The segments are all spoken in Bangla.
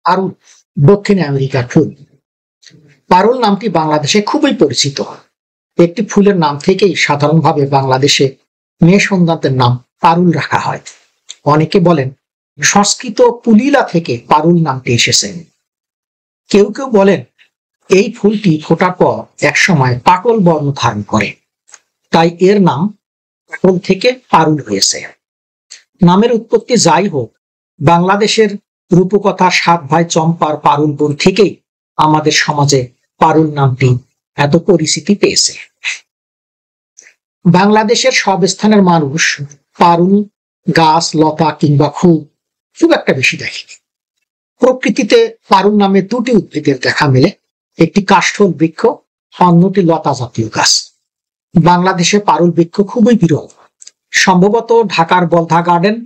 পারুল দক্ষিণ আমেরিকার ফুল। পারুল নামটি বাংলাদেশে খুবই পরিচিত। একটি ফুলের নাম থেকেই সাধারণভাবে বাংলাদেশে মেয়ে সন্তানদের নাম পারুল রাখা হয়। অনেকে বলেন সংস্কৃত পুলিলা থেকে পারুল নামটি এসেছে। কেউ কেউ বলেন এই ফুলটি ফোটার পর একসময় পাটল বর্ণ ধারণ করে, তাই এর নাম পাটল থেকে পারুল হয়েছে। নামের উৎপত্তি যাই হোক, বাংলাদেশের রূপকথা সাত ভাই চম্পার পারুল বন থেকেই আমাদের সমাজে পারুল নামটি এত পরিচিতি পেয়েছে। বাংলাদেশের সব স্থানের মানুষ পারুল গাছ, লতা কিংবা খুব একটা বেশি দেখেনি। প্রকৃতিতে পারুল নামে দুটি উদ্ভিদের দেখা মেলে, একটি কাষ্ঠল বৃক্ষ, অন্যটি লতা জাতীয় গাছ। বাংলাদেশে পারুল বৃক্ষ খুবই বিরল। সম্ভবত ঢাকার বলধা গার্ডেন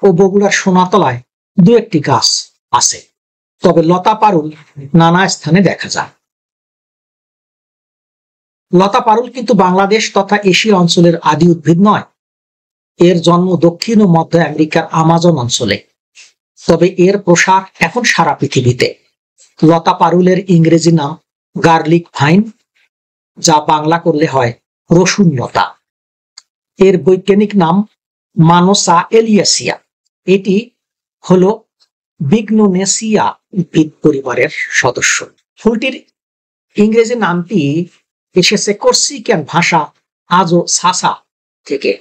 ও বগুড়ার সোনাতলায় দু একটি গাছ আছে, তবে লতা পারুল নানা স্থানে দেখা যায়। লতা পারুল কিন্তু বাংলাদেশ তথা এশিয়া অঞ্চলের আদি উদ্ভিদ নয়। এর জন্ম দক্ষিণ ও মধ্য আমেরিকার আমাজন অঞ্চলে, তবে এর প্রসার এখন সারা পৃথিবীতে। লতা পারুলের ইংরেজি নাম গার্লিক ভাইন, যা বাংলা করলে হয় রসুন লতা। এর বৈজ্ঞানিক নাম মানোসা এলিয়াসিয়া। এটি হলো বিগনোনেসিয়া উদ্ভিদ পরিবারের সদস্য। ফুলটির ইংরেজি নামটি এসেছে কর্সিকান ভাষা আজো সাসা থেকে,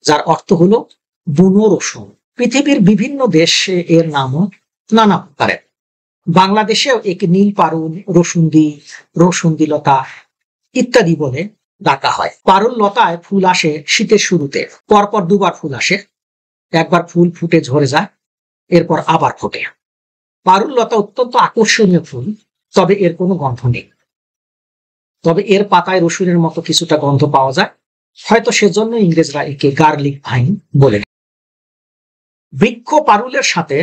যার অর্থ হলো বুনো রসুন। পৃথিবীর বিভিন্ন দেশে এর নামও নানা প্রকারের। বাংলাদেশেও একে নীল পারুল, রসুন্দি লতা ইত্যাদি বলে ডাকা হয়। পারুল লতায় ফুল আসে শীতের শুরুতে, পরপর দুবার ফুল আসে। একবার ফুল ফুটে ঝরে যায়, এরপর আবার ফোটে। পারুল লতা অত্যন্ত আকর্ষণীয় ফুল, তবে এর কোনো গন্ধ নেই। তবে এর পাতায় রসুনের মতো কিছুটা গন্ধ পাওয়া যায়, হয়তো সেজন্য ইংরেজরা একে গার্লিক ভাইন বলে। বৃক্ষ পারুলের সাথে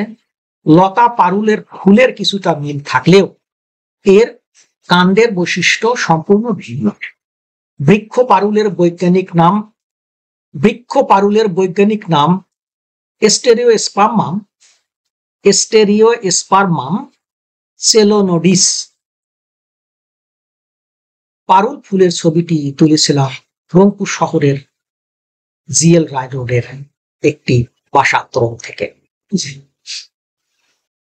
লতা পারুলের ফুলের কিছুটা মিল থাকলেও এর কাণ্ডের বৈশিষ্ট্য সম্পূর্ণ ভিন্ন। বৃক্ষ পারুলের বৈজ্ঞানিক নাম এস্টেরিওস্পার্মাম সেলোনোডিস। পারুল ফুলের ছবিটি তুলেছিলাম রংপুর শহরের জিএল রায় রোডের একটি বাসাতরণ থেকে।